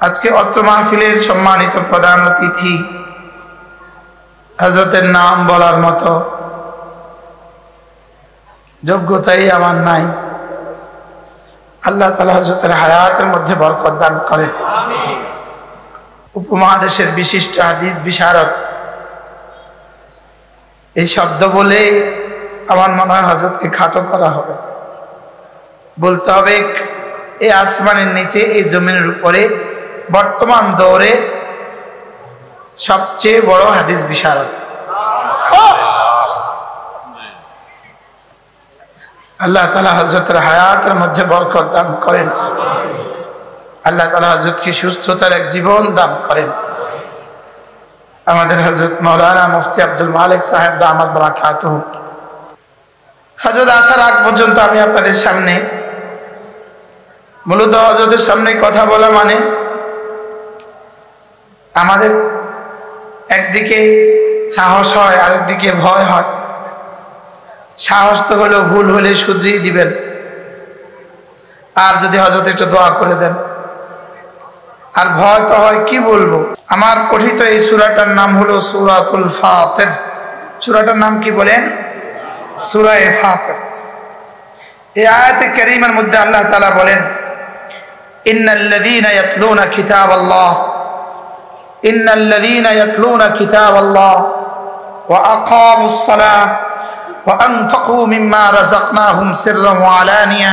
আজকে অত্র মাহফিলের সম্মানিত প্রধান অতিথি হযরতের নাম বলার মতো যোগ্যতাই আমার নাই। আল্লাহ তাআলা হযরতের হায়াতের মধ্যে বরকত দান করেন। উপমহাদেশের বিশিষ্ট হাদিস বিশারদ। এই শব্দ বলে আমার মনে হয় হযরতকে খাটো করা হবে। বলতে হবে এই আসমানের নিচে এই জমিনের উপরে বর্তমান দৌরে সবচেয়ে বড় হাদিস বিশারদ। আল্লাহ তাআলা হযরতের হায়াতের মধ্যে বরকত দান করেন। আল্লাহ তাআলা হযরতকে সুস্থতার এক জীবন দান করেন। আমাদের হযরত মাওলানা মুফতি আব্দুল মালিক সাহেব দামাত বারাকাতুহু হযরত আসার আগ পর্যন্ত আমি আপনাদের সামনে মূলত হযরতের সামনে কথা বলা মানে আমাদের একদিকে সাহস হয়, আরেকদিকে ভয় হয়। সাহস তো হলো ভুল হলে শুধরিয়ে দিবেন, আর যদি হযরত একটু দোয়া করে দেন। আর ভয় তো হয় কি বলবো। আমার পঠিত এই সূরাটার নাম হলো সূরাতুল ফাতির। সূরাটার নাম কি বলেন? সূরা ফাতির। এই আয়াতে কারীমার মধ্যে আল্লাহ তাআলা বলেন, ইন্নাল্লাযীনা ইয়াতলুনা কিতাবাল্লাহ ইন্নাল্লাযীনা ইয়াতলুনা কিতাবাল্লাহ ওয়া আকামুস সালাহ ওয়া আনফাকু মিম্মা রাযাকনাহুম সিররান ওয়া আলানিয়া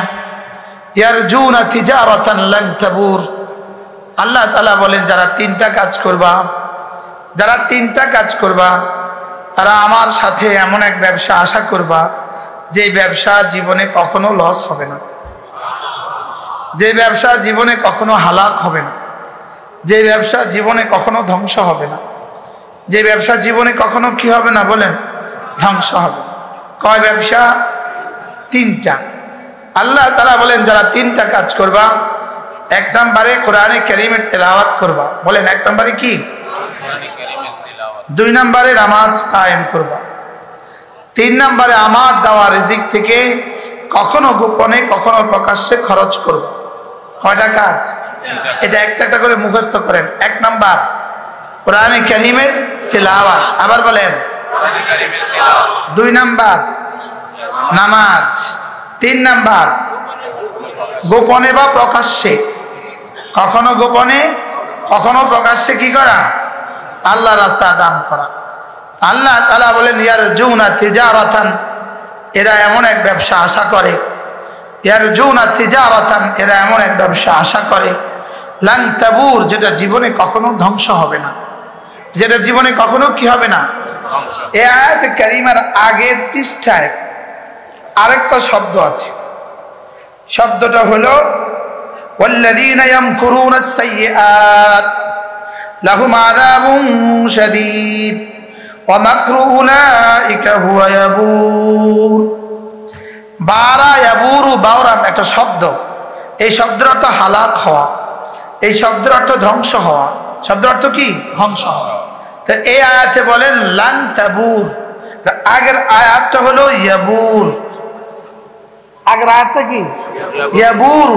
ইয়ারজুনা তিজারাতান লান তাবুর। আল্লাহ তাআলা বলেন, যারা তিনটা কাজ করবা তারা আমার সাথে এমন এক ব্যবসা আশা করবা যে ব্যবসা জীবনে কখনো লস হবে না, যে ব্যবসা জীবনে কখনো হালাক হবে না, যে ব্যবসা জীবনে কখনো ধ্বংস হবে না, যে ব্যবসা জীবনে কখনো কি হবে না বলেন? ধ্বংস হবে। কয় ব্যবসা? তিনটা। আল্লাহ তাআলা বলেন, যারা তিনটা কাজ করবা, এক নম্বরে কোরআনে কারীমের তেলাওয়াত করবা। বলেন, এক নম্বরে কি? দুই নম্বরে নামাজ কায়েম করবা। তিন নম্বরে আমার দেওয়া রিজিক থেকে কখনো গোপনে কখনো প্রকাশ্যে খরচ করবা। কয়টা কাজ? এটা একটা একটা করে মুখস্থ করেন। এক নাম্বার কোরআনে কারীমের তেলাওয়াত। আবার বলেন, দুই নাম্বার নামাজ। তিন নাম্বার গোপনে বা প্রকাশ্যে, কখনো গোপনে কখনো প্রকাশ্যে কি করা? আল্লাহ রাস্তা দান করা। আল্লাহ তাআলা বলেন, ইয়ারজুনা তিজারাতান, এরা এমন এক ব্যবসা আশা করে। ইয়ারজুনা তিজারাতান, এরা এমন এক ব্যবসা আশা করে লান তাবুর, যেটা জীবনে কখনো ধ্বংস হবে না, যেটা জীবনে কখনো কি হবে না? এই আয়াতে কারীমার আগের পৃষ্ঠায় আরেকটা শব্দ আছে। শব্দটা হলো ওয়াল্লাযীনা ইয়ামকুরুনাস সাইয়্যাত লাহুম আযাবুন শাদীদ ওয়া মাকরু উলাইকা হুয়া ইয়াবুর। বারা ইয়াবুরু, বাওরান একটা শব্দ। এই শব্দের অর্থ হালাক হওয়া, এই শব্দের অর্থ ধ্বংস হওয়া। শব্দের অর্থ কি? ধ্বংস হওয়া। তো এই আয়াতে বলেন লান তাবুর। আগের আয়াতটা হলো ইয়াবুর। আগের আয়াতটা কি? ইয়াবুর।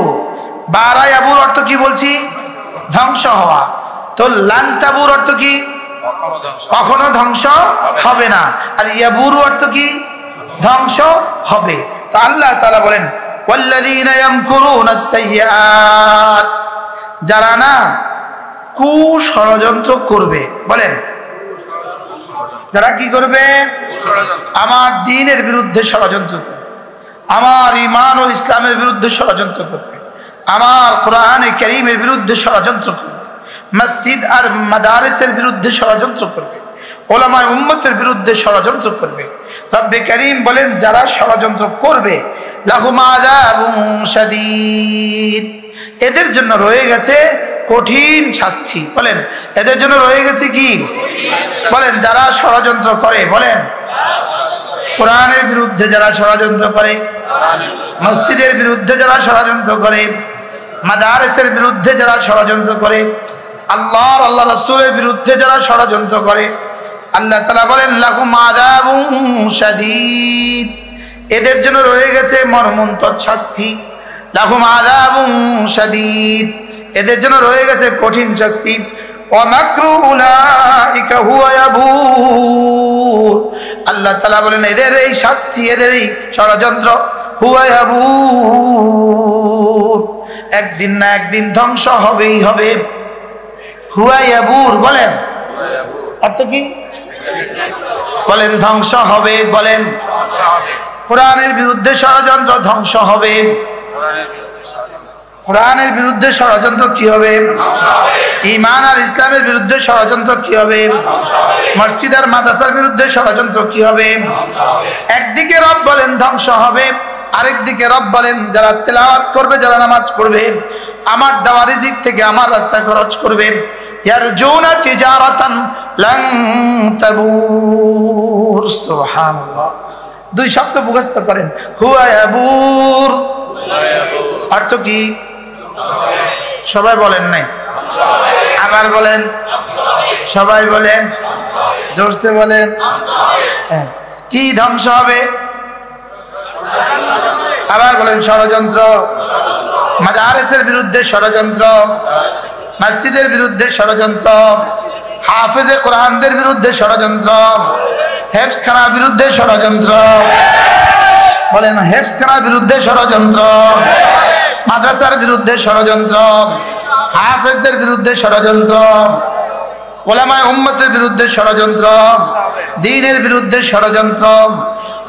বারা ইয়াবুর অর্থ কি বলছি? ধ্বংস হওয়া। তো লান তাবুর অর্থ কি? কখনো ধ্বংস হবে না। আর ইয়াবুর অর্থ কি? ধ্বংস হবে। তো আল্লাহ তাআলা বলেন, ওয়াল্লাযীনা ইয়ামকুরুনাস সাইয়্যাত, যারা না কুষড়যন্ত্র করবে। বলেন, যারা কি করবে? আমার দ্বীনের বিরুদ্ধে ষড়যন্ত্র করবে, আমার ঈমান ও ইসলামের বিরুদ্ধে ষড়যন্ত্র করবে, আমার কোরআনে কারীমের বিরুদ্ধে ষড়যন্ত্র করবে, মসজিদ আর মাদারিসের বিরুদ্ধে ষড়যন্ত্র করবে, উলামায়ে উম্মতের বিরুদ্ধে ষড়যন্ত্র করবে। রব্বে কারীম বলেন, যারা ষড়যন্ত্র করবে লাহুম আযাবুন শাদীদ, এদের জন্য রয়ে গেছে কঠিন শাস্তি। বলেন, এদের জন্য রয়ে গেছে কি? বলেন, যারা ষড়যন্ত্র করে। বলেন, কোরআনের বিরুদ্ধে যারা ষড়যন্ত্র করে, মসজিদের বিরুদ্ধে যারা ষড়যন্ত্র করে, মাদারিসের বিরুদ্ধে যারা ষড়যন্ত্র করে, আল্লাহ রাসূলের বিরুদ্ধে যারা ষড়যন্ত্র করে, আল্লাহ তাআলা বলেন লাহুম আযাবুন শাদীদ, এদের জন্য রয়ে গেছে মর্মন্তুদ শাস্তি। লাহুম আযাবুন শাদীদ, এদের জন্য রয়ে গেছে কঠিন শাস্তি। ওয়া মাকরু উলাইকা হুয়া ইয়াবুর, আল্লাহ তাআলা বলেন এদের এই শাস্তি, এদের এই ষড়যন্ত্র হুয়া ইয়াবুর, একদিন না একদিন ধ্বংস হবেই হবে। হুয়া ইয়াবুর বলেন অর্থ কি? বলেন ধ্বংস হবে, বলেন কোরআনের বিরুদ্ধে ষড়যন্ত্র ধ্বংস হবে। কোরআনের বিরুদ্ধে ষড়যন্ত্র কি হবে? ঈমান আর ইসলামের বিরুদ্ধে ষড়যন্ত্র কি হবে? মসজিদ আর মাদ্রাসার বিরুদ্ধে ষড়যন্ত্র কি হবে? একদিকে রব বলেন ধ্বংস হবে, আরেকদিকে রব বলেন যারা তেলাওয়াত করবে, যারা নামাজ পড়বে, আমার দেওয়া রিজিক থেকে আমার রাস্তায় খরচ করবে, ইয়ারজুনা তিজারাতান লান তাবুর। সুবহানাল্লাহ, দুই শব্দ মুখস্থ করেন, হুয়া ইয়াবুর অর্থ কি? সবাই বলেন নাই, আবার বলেন, সবাই বলেন, জোরসে বলেন। হ্যাঁ, কি ধ্বংস হবে? আবার বলেন ষড়যন্ত্র। মাদারিসের বিরুদ্ধে ষড়যন্ত্র, মসজিদের বিরুদ্ধে ষড়যন্ত্র, হাফেজে কোরআনদের বিরুদ্ধে ষড়যন্ত্র, হেফজখানার বিরুদ্ধে ষড়যন্ত্র, বলেন হেফজখানার বিরুদ্ধে ষড়যন্ত্র, মাদ্রাসার বিরুদ্ধে ষড়যন্ত্র, হাফেজদের বিরুদ্ধে ষড়যন্ত্র, উলামায়ে উম্মতের বিরুদ্ধে ষড়যন্ত্র, দ্বীনের বিরুদ্ধে ষড়যন্ত্র।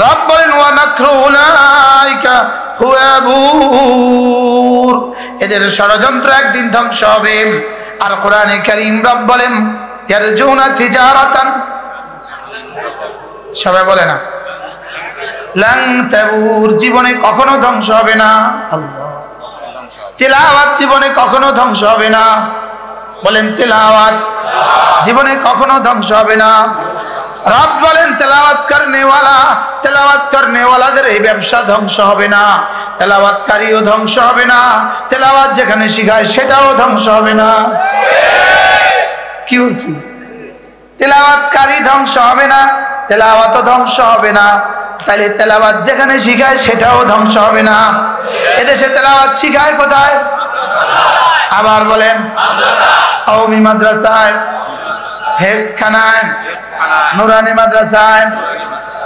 রব বলেন ওয়া মাকরু উলাইকা হুয়া ইয়াবুর, এদের ষড়যন্ত্র একদিন ধ্বংস হবে। আর কোরআনে কারীম রব বলেন ইয়ারজুনা তিজারাতান, সবাই বলে না, লান তাবুর, জীবনে কখনো ধ্বংস হবে না। আল্লাহ, তেলাওয়াত জীবনে কখনো ধ্বংস হবে না, বলেন তেলাওয়াত জীবনে কখনো ধ্বংস হবে না। রব বলেন তেলাওয়াত করনেওয়ালাদের এই ব্যবসা ধ্বংস হবে না, তেলাওয়াতকারীও ধ্বংস হবে না, তেলাওয়াত যেখানে শিখায় সেটাও ধ্বংস হবে না। কি বলছি? তেলাওয়াতকারী ধ্বংস হবে না, তেলাওয়াতও ধ্বংস হবে না, তাইলে তেলাওয়াত যেখানে শিখায় সেটাও ধ্বংস হবে না। এদেশে তেলাওয়াত শিখায় কোথায়? আবার বলেন কওমি মাদ্রাসায়, হেফজখানায়, নুরানি মাদ্রাসায়।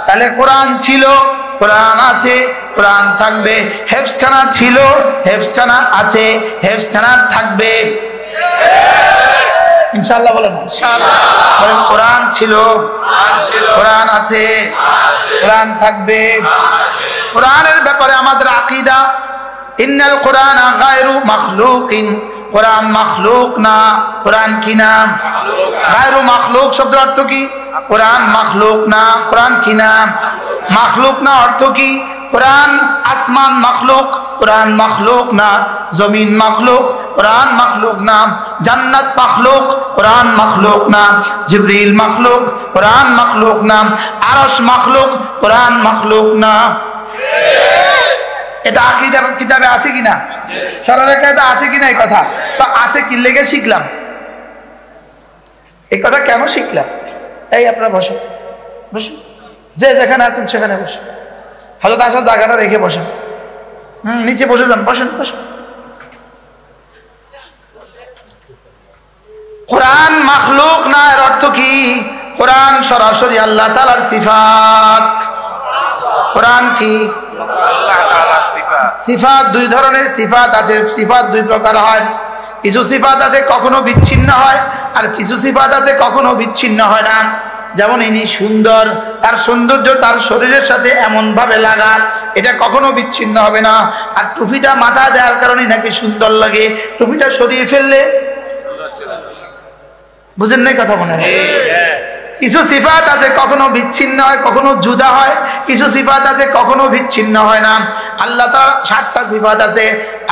তাহলে কোরআন ছিল, কোরআন আছে, কোরআন থাকবে। হেফজখানা ছিল, হেফজখানা আছে, হেফজখানা থাকবে ইনশাআল্লাহ। বলেন ইনশাআল্লাহ। বলেন কোরআন ছিল, কোরআন আছে, কোরআন থাকবে। কোরআনের ব্যাপারে আমাদের আকীদা, ইন্নাল কোরআনা গায়রু মাখলুকিন, কোরআন মাখলুক না। কোরআন কি নাম? গায়রু মাখলুক শব্দের অর্থ কি? কোরআন মাখলুক না। কোরআন কি নাম? মাখলুক না অর্থ কি? কোরআন আসমান মাখলুক, কোরআন মাখলুক না। জমিন মাখলুক, কোরআন মাখলুক না। জান্নাত মাখলুক, কোরআন মাখলুক না। জিবরিল মাখলুক, কোরআন মাখলুক না। আরশ মাখলুক, কোরআন মাখলুক না। এটা আকীদার কিতাবে আছে কিনা? সরাসরি কায়দা আছে কিনা? এই কথা তো আছে, কি লেগে শিখলাম? এই কথা কেন শিখলাম? এই আপনারা বসেন, বসুন, যে যেখানে আছেন সেখানে বসুন, হয়তো আসার জায়গাটা রেখে বসেন। নিচে বসে যান, বসেন বসেন। কোরআন মাখলুক না এর অর্থ কি? কোরআন সরাসরি আল্লাহ তাআলার সিফাত। কোরআন কি? সিফাত। দুই ধরনের সিফাত আছে, সিফাত দুই প্রকার হয়। কিছু সিফাত আছে কখনো বিচ্ছিন্ন হয়, আর কিছু সিফাত আছে কখনো বিচ্ছিন্ন হয় না। যেমন ইনি সুন্দর, তার সৌন্দর্য তার শরীরের সাথে এমন ভাবে লাগা, এটা কখনো বিচ্ছিন্ন হবে না। আর টুপিটা মাথা দেওয়ার কারণে নাকি সুন্দর লাগে, টুপিটা সরিয়ে ফেললে বুঝেন নাই কথা মনে হয়? কিছু সিফাত আছে কখনো বিচ্ছিন্ন হয়, কখনো জুদা হয়। কিছু সিফাত আছে কখনো বিচ্ছিন্ন হয় না। আল্লাহ তাআলার 7টা সিফাত আছে,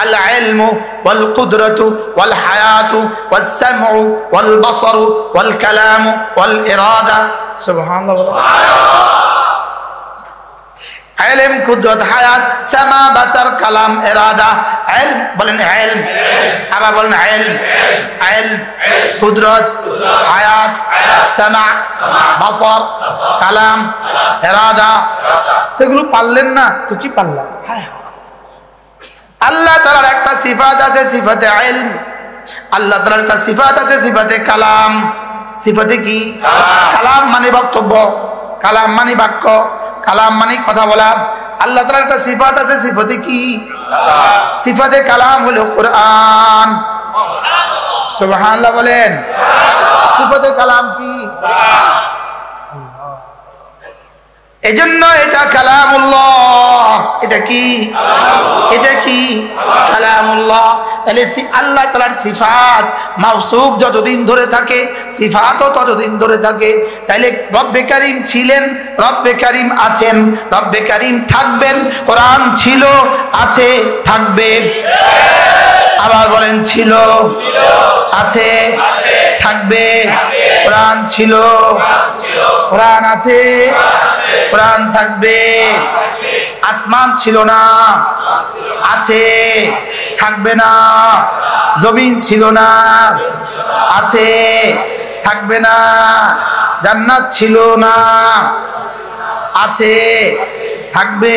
আল ইলমু ওয়াল কুদরাতু ওয়াল হায়াতু ওয়াস সামউ ওয়াল বাসারু ওয়াল কালামু ওয়াল ইরাদা। সুবহানাল্লাহ। ইলম, কুদরত, হায়াত, সামা, বাসার, কালাম, ইরাদা। ইলম বলেন ইলম, আবার বলেন ইলম। ইলম, কুদরত, হায়াত, সামা, বাসার, কালাম, ইরাদা। এগুলো পারলেন না তো কি পারলাম? আল্লাহ তাআলার একটা সিফাত আছে, সিফাতে ইলম। আল্লাহ তাআলার একটা সিফাত আছে, সিফাতে কালাম। সিফাতে কি? কালাম মানে বক্তব্য, কালাম মানে বাক্য, কালাম মানে কথা বলা। আল্লাহ তাআলার একটা সিফাত আছে, সিফাতে কি? সিফাতে কালাম হলো কোরআন। সুবহানাল্লাহ বলেন। সিফাতে কালাম কি? এজন্য এটা কালামুল্লাহ। এটা কি? এটা কি? কালামুল্লাহ। তাহলে আল্লাহ তাআলার সিফাত মাওসুফ যতদিন ধরে থাকে, সিফাতও ততদিন ধরে থাকে। তাইলে রব্বে কারীম ছিলেন, রব্বে কারীম আছেন, রব্বে কারীম থাকবেন। কোরআন ছিল, আছে, থাকবে। আবার বলেন, ছিল, আছে, থাকবে। কোরআন ছিল, কোরআন আছে, কোরআন থাকবে। আসমান ছিল না, আছে, থাকবে না। জমিন ছিল না, আছে, থাকবে না। জান্নাত ছিল না, আছে, থাকবে,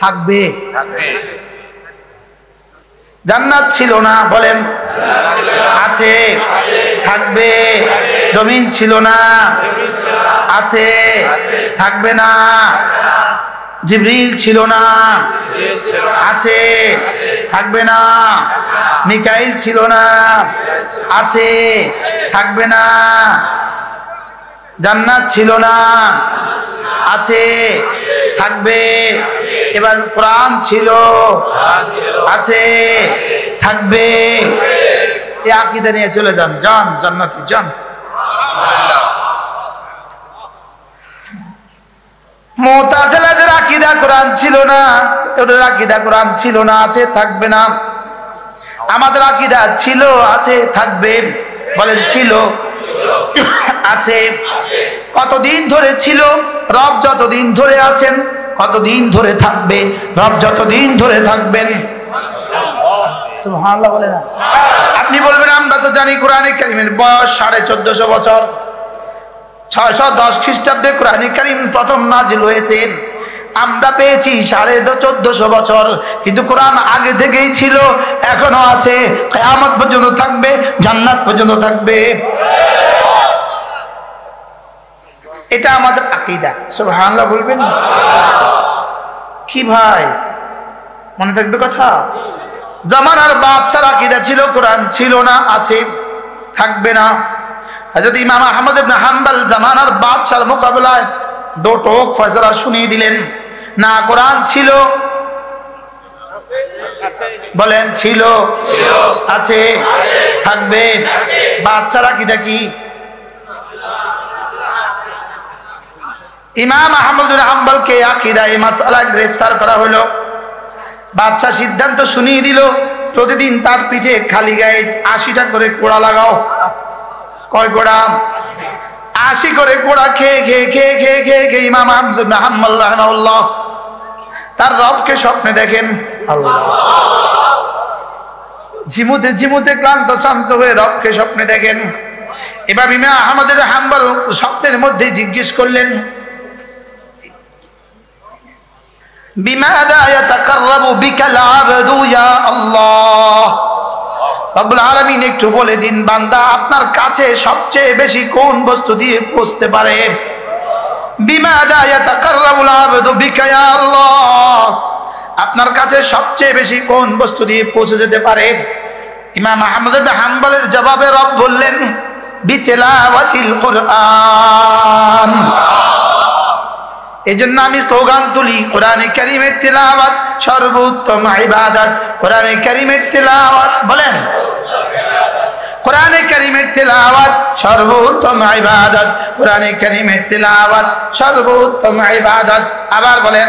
থাকবে। জান্নাত ছিল না, বলেন, আছে, থাকবে। জমিন ছিল না, আছে, থাকবে না। জিবরিল ছিল না, আছে, থাকবে না। মিকাইল ছিল না, আছে, থাকবে না। জান্নাত ছিল না, আছে, থাকবে। এবার কোরআন ছিল, আছে, থাকবে। এই আকীদা নিয়ে চলে যান, যান জান্নাতি যান। মুতাজিলাদের আকীদা কোরআন ছিল না, ওদের আকীদা কোরআন ছিল না, আছে, থাকবে না। আমাদের আকীদা ছিল, আছে, থাকবে। বলেন, ছিল, আছে। কতদিন ধরে ছিল? রব যতদিন ধরে আছেন, কতদিন ধরে থাকবে? রব যতদিন ধরে থাকবেন। সুবহানাল্লাহ বলেন। আপনি বলবেন, আমরা তো জানি কোরআনে কারীমের বয়স 1450 বছর। 610 খ্রিস্টাব্দে কোরআনে কারীম প্রথম নাজিল হয়েছে। আমরা পেয়েছি 1450 বছর। কিন্তু কোরআন আগে থেকেই ছিল, এখনো আছে, কিয়ামত পর্যন্ত থাকবে, জান্নাত পর্যন্ত থাকবে। এটা আমাদের আকীদা। সুবহানাল্লাহ বলবেন কি ভাই? মনে থাকবে কথা? জামানার বাদশার আকীদা ছিল, কোরআন ছিল না, আছে, থাকবে না। হযরত ইমাম আহমদ ইবনে হাম্বল জামানার বাদশার মোকাবেলায় দুটোক ফয়সালা শুনিয়ে দিলেন। না কোরআন ছিল, বলেন, ছিল, আছে, থাকবে। বাদশার আকীদা কি? ইমাম আহমদ বিন হাম্বলকে আকীদায়ে মাসআলায় গ্রেফতার করা হলো। বাদশা সিদ্ধান্ত শুনিয়ে দিল, প্রতিদিন তার পিঠে খালি গায়ে 80টা করে কোড়া লাগাও। কয় কোড়া? 80 করে কোড়া খেয়ে খেয়ে খেয়ে খেয়ে খেয়ে খেয়ে ইমাম আহমদ বিন হাম্বল রাহিমাহুল্লাহ তার রবকে স্বপ্নে দেখেন। আল্লাহ, ঝিমুতে ঝিমুতে ক্লান্ত শান্ত হয়ে রবকে স্বপ্নে দেখেন। এবার ইমাম আহমদ বিন হাম্বল স্বপ্নের মধ্যে জিজ্ঞেস করলেন, বিমাযা ইয়াতাকাররাবু বিকাল আবদু ইয়া আল্লাহ। রব্বুল আলামিন একটু বলে দিন, বান্দা আপনার কাছে সবচেয়ে বেশি কোন বস্তু দিয়ে পৌঁছতে পারে? বিমাযা ইয়াতাকাররাবুল আবদু বিকা ইয়া আল্লাহ, আপনার কাছে সবচেয়ে বেশি কোন বস্তু দিয়ে পৌঁছে যেতে পারে? ইমাম আহমদ বিন হাম্বলের জবাবে রব বললেন, বিতিলাওয়াতিল কুরআন। এজন্য আমি স্লোগান তুলি, কোরআনে কারীমের তিলাওয়াত সর্বোত্তম ইবাদত। কোরআনে কারীমের তিলাওয়াত, বলেন, কোরআনে কারীমের তিলাওয়াত সর্বোত্তম ইবাদত। কোরআনে কারীমের তিলাওয়াত সর্বোত্তম ইবাদত। আবার বলেন,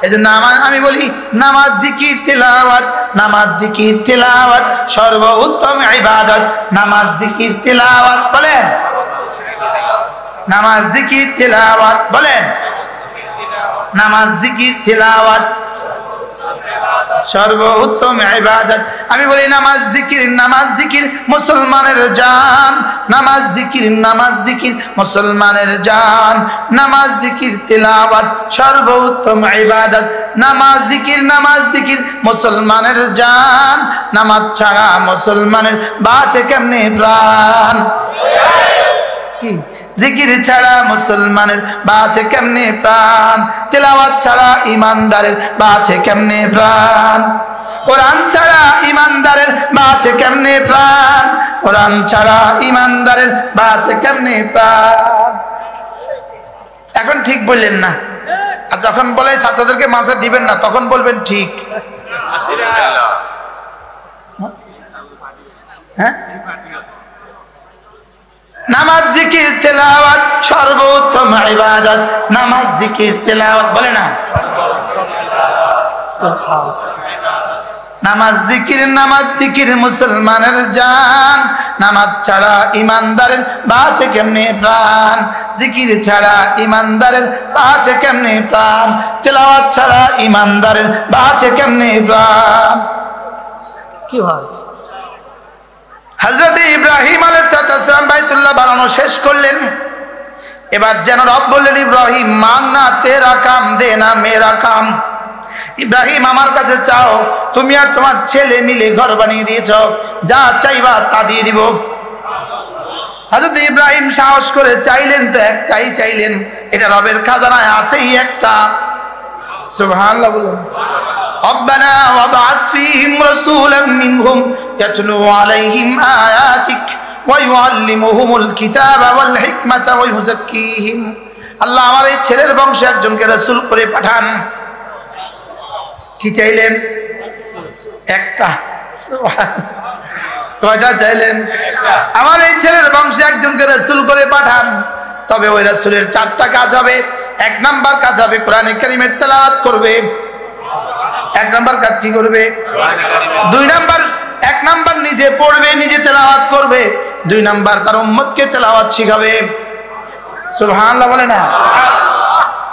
এজন্য আমি বলি, নামাজ, জিকির, তিলাওয়াত, নামাজ, জিকির, তিলাওয়াত সর্বোত্তম ইবাদত। নামাজ, জিকির, তিলাওয়াত, বলেন, নামাজ, জিকির, তিলাওয়াত, বলেন, নামাজ, জিকির, তিলাওয়াত। সর্বোত্তম ইবাদত। আমি বলি নামাজ জিকির মুসলমানের জান। নামাজ জিকির মুসলমানের জান। নামাজ জিকির তিলাওয়াত সর্বোত্তম ইবাদত। নামাজ জিকির মুসলমানের জান। নামাজ ছাড়া মুসলমানের বাঁচে কেমনে প্রাণ? জিকির ছাড়া মুসলমানের বাঁচে কেমনে প্রাণ? তিলাওয়াত ছাড়া ইমানদারের বাঁচে কেমনে প্রাণ? কোরআন ছাড়া ইমানদারের বাঁচে কেমনে প্রাণ? কোরআন ছাড়া ইমানদারের বাঁচে কেমনে প্রাণ? এখন ঠিক বললেন না, আর যখন বলে ছাত্রদেরকে মাঝে দিবেন না তখন বলবেন ঠিক। হ্যাঁ, নামাজ জিকির তেলাওয়াত সর্বোত্তম ইবাদত। নামাজ জিকির তেলাওয়াত বলে না, নামাজ জিকির মুসলমানের জান। নামাজ ছাড়া ইমানদারের বাঁচে কেমনে প্রাণ? জিকির ছাড়া ইমানদারের বাঁচে কেমনে প্রাণ? তেলাওয়াত ছাড়া ইমানদারের বাঁচে কেমনে প্রাণ? কি হয়? হযরত ইব্রাহিম আলাইহিস সালাম বাইতুল্লাহ বানানো শেষ করলেন। এবার যেন রব বললেন, ইব্রাহিম মাংনা তেরা কাম দেনা মেরা কাম। ইব্রাহিম আমার কাছে চাও, তুমি আর তোমার ছেলে মিলে ঘর বানিয়ে দিয়েছ, যা চাইবা তা দিয়ে দিব। হযরত ইব্রাহিম সাহস করে চাইলেন তো একটাই চাইলেন, এটা রবের খাজানায় আছেই একটা। সুবহানাল্লাহ বলুন। ربنا وابعث فيهم رسولا منهم يتلو عليهم آياتك ويعلمهم الكتاب والحكمة ويزكيهم। আল্লাহ আমার এই ছেলের বংশে একজনকে রাসূল করে পাঠান। কি চাইলেন? একটা। কয়টা চাইলেন? আমার এই ছেলের বংশে একজনকে রাসূল করে পাঠান। তবে ওই রাসূলের চারটা কাজ হবে। এক নাম্বার কাজ হবে কোরআনে কারীমের তেলাওয়াত করবে। এক নাম্বার কাজ কি করবে? দুই নাম্বার, এক নাম্বার নিজে পড়বে, নিজে তেলাওয়াত করবে। দুই নাম্বার তার উম্মতকে তেলাওয়াত শিখাবে। সুবহানাল্লাহ বলে না?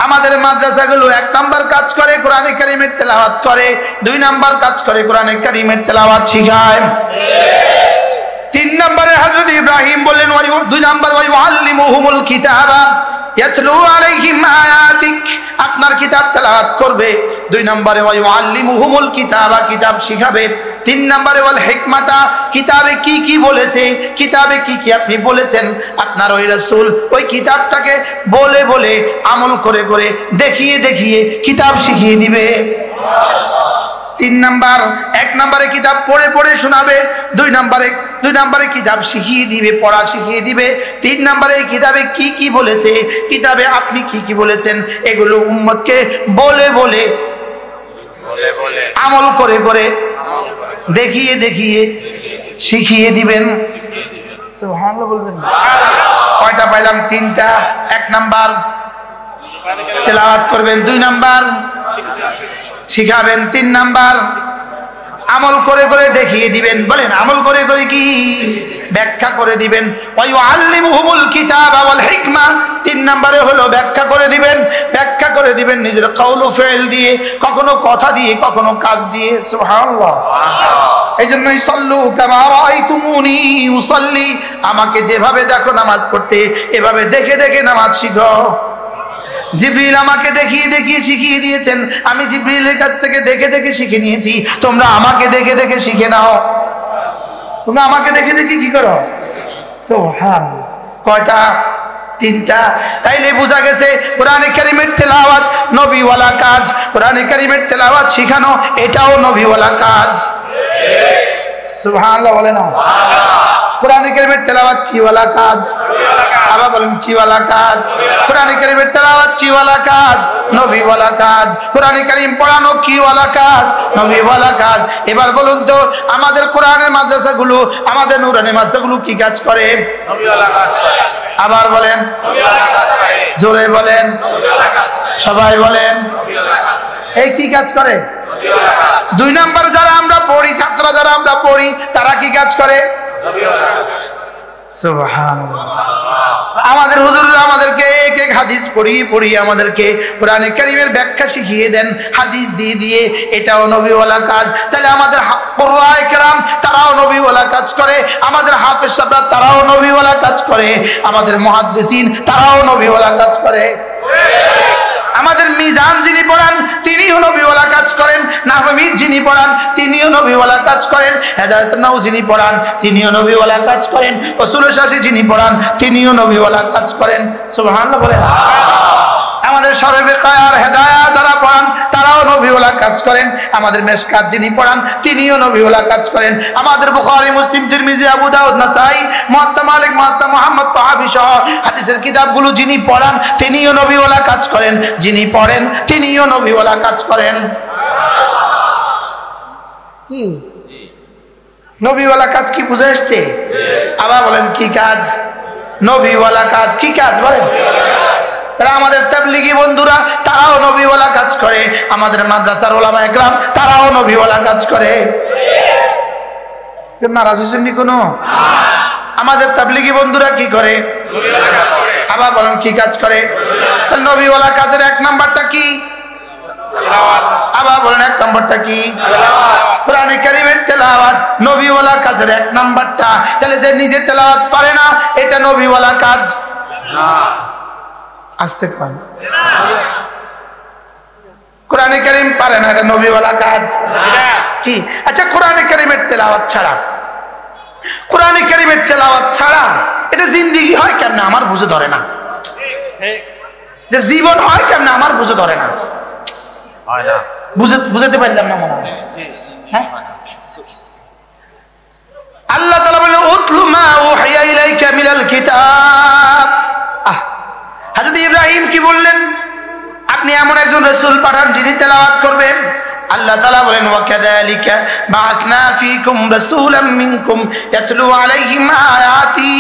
আমাদের মাদ্রাসাগুলো এক নাম্বার কাজ করে কোরআনে কারীমের তেলাওয়াত করে, দুই নাম্বার কাজ করে কোরআনে কারীমের তেলাওয়াত শিখায়। তিন নম্বরে হযরত ইব্রাহিম বললেন, দুই নাম্বার ওয়াইউআল্লিমুহুমুল কিতাবা ইয়াতলু আলাইহিম আয়াতিক, আপনার কিতাব তেলাওয়াত করবে। দুই নম্বরে ওয়াইউআল্লিমুহুমুল কিতাবা, কিতাব শিখাবে। তিন নম্বরে ওয়াল হিকমাতা, কিতাবে কি কি বলেছে, কিতাবে কি কি আপনি বলেছেন, আপনার ওই রাসূল ওই কিতাবটাকে বলে বলে আমল করে করে দেখিয়ে দেখিয়ে কিতাব শিখিয়ে দিবে। তিন নাম্বার, এক নম্বরে কিতাব পড়ে পড়ে শোনাবে। দুই নম্বরে কিতাব শিখিয়ে দিবে, পড়া শিখিয়ে দিবে। তিন নম্বরে কিতাবে কি কি বলেছে, কিতাবে আপনি কি কি বলেছেন, এগুলো উম্মতকে বলে বলে আমল করে করে দেখিয়ে দেখিয়ে শিখিয়ে দিবেন। সুবহানাল্লাহ বলবেন। কয়টা পাইলাম? তিনটা। এক নাম্বার তেলাওয়াত করবেন, দুই নাম্বার শিখাবেন, তিন নাম্বার আমল করে করে দেখিয়ে দিবেন। বলেন আমল করে করে কি? ব্যাখ্যা করে দিবেন। ওয়াইউআল্লিমুহুমুল কিতাবা ওয়াল হিকমা, তিন নম্বরে হলো ব্যাখ্যা করে দিবেন। ব্যাখ্যা করে দিবেন নিজের কওল ও ফিল দিয়ে, কখনো কথা দিয়ে, কখনো কাজ দিয়ে। সুবহানাল্লাহ। এইজন্যই সল্লু কামা রাআইতুমুনি উসাল্লি, আমাকে যেভাবে দেখো নামাজ পড়তে, এভাবে দেখে দেখে নামাজ শিখো। জিবরিল আমাকে দেখিয়ে দেখিয়ে শিখিয়ে দিয়েছেন, আমি জিবরিলের কাছ থেকে দেখে দেখে শিখে নিয়েছি। তোমরা আমাকে দেখে দেখে শিখে নাও। তোমরা আমাকে দেখে দেখে কি করো? সুবহানাল্লাহ। কয়টা? তিনটা। তাইলে বোঝা গেছে কোরআনে কারীমের তেলাওয়াত নবীওয়ালা কাজ, কোরআনে কারীমের তেলাওয়াত শিখানো এটাও নবীওয়ালা কাজ। সুবহানাল্লাহ বলে না? কোরআনে কারীমের তেলাওয়াত কি ওয়ালা কাজ? আবার বলেন কি ওয়ালা কাজ? কোরআনে কারীমের তেলাওয়াত কি ওয়ালা কাজ? নবী ওয়ালা কাজ। কোরআনে কারীম পড়ানো কি ওয়ালা কাজ? নবী ওয়ালা কাজ। এবার বলুন তো আমাদের কোরআনের মাদ্রাসাগুলো, আমাদের নূরানি মাদ্রাসাগুলো কি কাজ করে? নবী ওয়ালা কাজ করে। আবার বলেন নবী ওয়ালা কাজ করে। জোরে বলেন নবী ওয়ালা কাজ করে। সবাই বলেন নবী ওয়ালা কাজ করে। এই কি কাজ করে? নবী ওয়ালা কাজ। দুই নাম্বার যারা আমরা পড়ি, ছাত্ররা যারা আমরা পড়ি, তারা কি কাজ করে? নবী ওয়ালা কাজ। সুবহানাল্লাহ। আমাদের হুজুর আমাদেরকে এক এক হাদিস পড়িয়ে আমাদেরকে কোরআনে কারীমের ব্যাখ্যা শিখিয়ে দেন হাদিস দিয়ে। এটাও নবীওয়ালা কাজ। তাহলে আমাদের কুরআনে কেরাম তারাও নবীওয়ালা কাজ করে, আমাদের হাফেজ সাহেবরা তারাও নবীওয়ালা কাজ করে, আমাদের মুহাদ্দিসিন তারাও নবীওয়ালা কাজ করে। আমাদের মিজান যিনি পড়ান তিনিও নবীওয়ালা কাজ করেন, নাহমিদ যিনি পড়ান তিনিও নবীওয়ালা কাজ করেন, হেদায়েতুন নাউ যিনি পড়ান তিনিও নবীওয়ালা কাজ করেন, উসুলুল শাসি যিনি পড়ান তিনিও নবীওয়ালা কাজ করেন। সুবহানাল্লাহ বলেন। আমাদের শরীফে আর হেদায়াত যারা পড়ান তারাও নবীওয়ালা কাজ করেন, আমাদের মেশকাত যিনি পড়ান তিনিও নবীওয়ালা কাজ করেন, আমাদের বুখারী মুসলিম তিরমিজি আবু দাউদ নাসাই মুয়াত্তা মালিক মুয়াত্তা মুহাম্মদ তাহাবি সহ হাদিসের কিতাবগুলো যিনি পড়ান তিনিও নবীওয়ালা কাজ করেন, যিনি পড়েন তিনিও নবীওয়ালা কাজ করেন। কি নবীওয়ালা কাজ কি বুঝে আসছে? আবার বলেন কি কাজ? নবীওয়ালা কাজ। কি কাজ বলেন? তারা আমাদের তাবলীগী বন্ধুরা তারাও নবীওয়ালা কাজ করে, আমাদের মাদ্রাসার উলামায়ে কেরাম তারাও নবীওয়ালা কাজ করে। নারাজ হয়েছেন নি কোনো? আমাদের তাবলীগী বন্ধুরা কি করে? নবীওয়ালা কাজ করে। আবার বলেন কি কাজ করে? তাহলে নবীওয়ালা কাজের এক নাম্বারটা কি? তেলাওয়াত। আবার বলেন এক নাম্বারটা কি? তেলাওয়াত। কোরআনে কারীমের তেলাওয়াত নবীওয়ালা কাজের এক নাম্বারটা। তাহলে যে নিজে তেলাওয়াত পারে না এটা নবীওয়ালা কাজ না। আসতে পারে না, কোরআনে কারীম পারে না, এটা নবীওয়ালা কাজ কি? আচ্ছা কোরআনে কারীমের তেলাওয়াত ছাড়া, কোরআনে কারীমের তেলাওয়াত ছাড়া এটা জিন্দেগি হয় কেমনে আমার বুঝে ধরে না। যে জীবন হয় কেমনে আমার বুঝে ধরে না, বুঝাতে পারলাম না মনে হয়। হ্যাঁ, আল্লাহ তাআলা বলেন উতলু মা উহিয়া ইলাইকা মিনাল কিতাব। হযরত ইব্রাহিম কি বললেন? আপনি এমন একজন রাসূল পাঠান যিনি তেলাওয়াত করবেন। আল্লাহ তাআলা বলেন ওয়া কাযালিকা বা'আথনা ফীকুম রাসূলাম মিনকুম ইয়াতলু আলাইহিম আয়াতি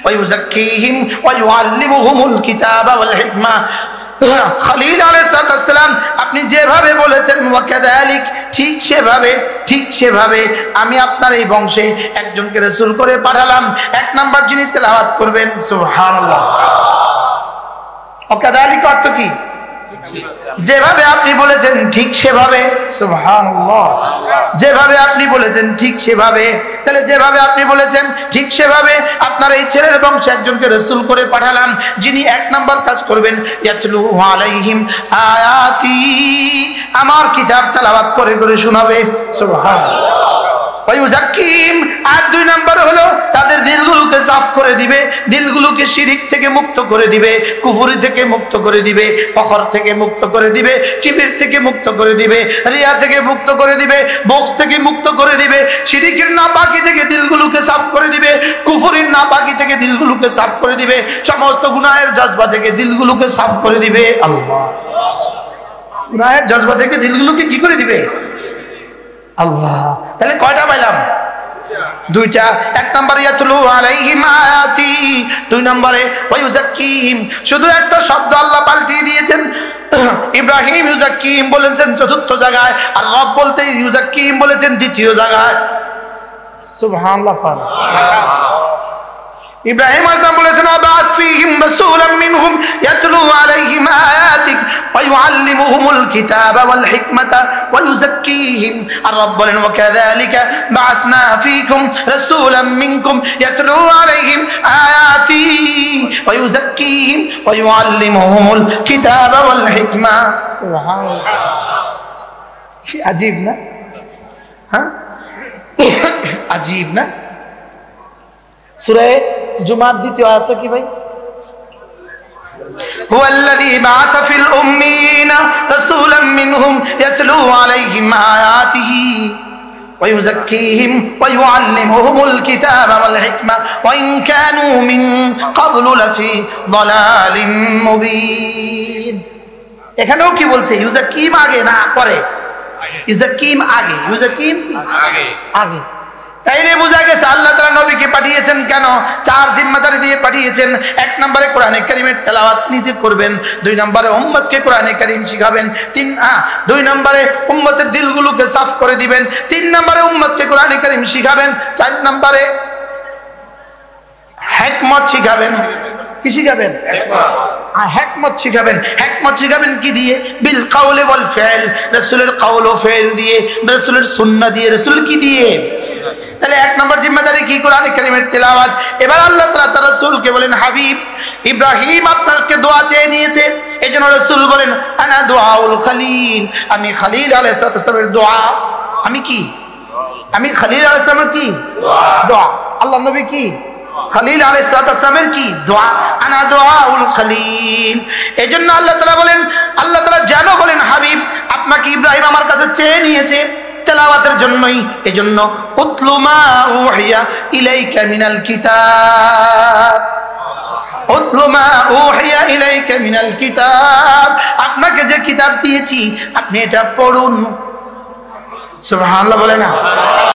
ওয়া ইউযাক্কিহিম ওয়া ইউআল্লিমুহুমুল কিতাবা ওয়াল হিকমা। খলিল আলাইহিস সালাম আপনি যেভাবে বলেছেন ওয়া কাযালিক ঠিক সেভাবে আমি আপনার এই বংশে একজনকে রাসূল করে পাঠালাম, এক নাম্বার যিনি তেলাওয়াত করবেন। সুবহানাল্লাহ। ওয়াকাদালিক অর্থ কি? যেভাবে আপনি বলেছেন ঠিক সেভাবে। সুবহানাল্লাহ। যেভাবে আপনি বলেছেন ঠিক সেভাবে। তাহলে যেভাবে আপনি বলেছেন ঠিক সেভাবে আপনার এই ছেলের বংশে একজনকে রাসূল করে পাঠালাম যিনি এক নাম্বার কাজ করবেন ইয়াতলু আলাইহিম আয়াতি, আমার কিতাব তেলাওয়াত করে করে শোনাবে। সুবহানাল্লাহ। ওয়ায়ুযাক্কিহিম, আর দুই নাম্বার হলো তাদের দিলগুলোকে সাফ করে দিবে, দিলগুলোকে শিরিক থেকে মুক্ত করে দিবে, কুফরি থেকে মুক্ত করে দিবে, ফখর থেকে মুক্ত করে দিবে, কিবির থেকে মুক্ত করে দিবে, রিয়া থেকে মুক্ত করে দিবে, বক্স থেকে মুক্ত করে দিবে, শিরিকের নাপাকি থেকে দিলগুলোকে সাফ করে দিবে, কুফরির নাপাকি থেকে দিলগুলোকে সাফ করে দিবে, সমস্ত গুনাহের জজবা থেকে দিলগুলোকে সাফ করে দিবে। আল্লাহ, গুনাহের জজবা থেকে দিলগুলোকে কি করে দিবে? আল্লাহ। তাহলে কয়টা পাইলাম? দুইটা। এক নম্বরে ইয়াতলু আলাইহিম আয়াতি, দুই নম্বরে ওয়ায়ুযাক্কিহিম। শুধু একটা শব্দ আল্লাহ পাল্টিয়ে দিয়েছেন। ইব্রাহিম ইউযাক্কিহিম বলেছেন চতুর্থ জায়গায়, আর রব বলতে ইউযাক্কিহিম বলেছেন দ্বিতীয় জায়গায়। সুবহানাল্লাহ। ইব্রাহিম আলাইহিস বলেছেন আবাস ফীহিম রাসূলাম মিনহুম ইয়াতলু আলাইহিম আয়াতিক ওয়া ইউআল্লিমুহুমুল কিতাবা ওয়াল হিকমাতা ওয়া ইউযাক্কিহিম। আর রব বলেন ওয়া কাযালিকা বা'আথনা ফীকুম রাসূলাম মিনকুম ইয়াতলু আলাইহিম আয়াতি ওয়া ইউযাক্কিহিম ওয়া ইউআল্লিমুহুমুল কিতাবা ওয়াল হিকমা। সুবহানাল্লাহ। কি আজীব না? হ্যাঁ, আজীব না? সূরা জুমার দ্বিতীয় আয়াত কি ভাই? হুয়াল্লাযী বা'আসা ফিল উম্মিয়িনা রাসূলাম মিনহুম ইয়াতলু আলাইহিম আয়াতিহি ওয়া ইউযাক্কিহিম ওয়া ইউআল্লিমুহুমুল কিতাবা ওয়াল হিকমা ওয়া ইন কানু মিন ক্বাবলু লাফি যালালিম মুবিন। এখানেও কি বলছে? ইউযাক্কিহিম আগে না পরে? ইউযাক্কিহিম আগে। ইউযাক্কিহিম আগে। আগে। তাইলে বোঝা গেছে আল্লাহ তাআলা নবীকে পাঠিয়েছেন কেন? চার জিম্মাদারি দিয়ে পাঠিয়েছেন। এক নম্বরে কোরআনে কারীমের তেলাওয়াত নিজে করবেন, দুই নম্বরে উম্মতকে কোরআনে কারীম শিখাবেন, দুই নম্বরে উম্মতের দিলগুলোকে সাফ করে দিবেন, তিন নম্বরে উম্মতকে কোরআনে কারীম শিখাবেন, চার নম্বরে হিকমত শিখাবেন। কি শিখাবেন? হিকমত শিখাবেন। হিকমত শিখাবেন কি দিয়ে? বিল কাউলি ওয়াল ফিল, রাসূলের কাউল ও ফিল দিয়ে, রাসূলের সুন্নাহ দিয়ে। রাসূল কি দিয়ে? তাহলে এক নম্বর জিম্মাদারি কি? কোরআন কারীমের তেলাওয়াত। এবার আল্লাহ তাআলা তার রাসূলকে বলেন, হাবিব ইব্রাহিম আপনাকে দোয়া চেয়ে নিয়েছে, এজন্য রাসূল বলেন আনা দুআউল খলিল, আমি খলিল আলাইহিস সালামের দোয়া। আমি কি? আমি খলিল আলাইহিস সালামের কি? দোয়া। আল্লাহর নবী কি? খলিল আলাইহিস সালামের কি? দোয়া। আনা দুআউল খলিল। এজন্য আল্লাহ তাআলা বলেন, আল্লাহ তাআলা জানো বলেন হাবিব আপনাকে ইব্রাহিম আমার কাছে চেয়ে নিয়েছে তেলাওয়াতের জন্যই। এজন্য উতলু মা উহিয়া ইলাইকা মিনাল কিতাব, উতলু মা উহিয়া ইলাইকা মিনাল কিতাব, আপনাকে যে কিতাব দিয়েছি আপনি এটা পড়ুন। সুবহানাল্লাহ বলে না?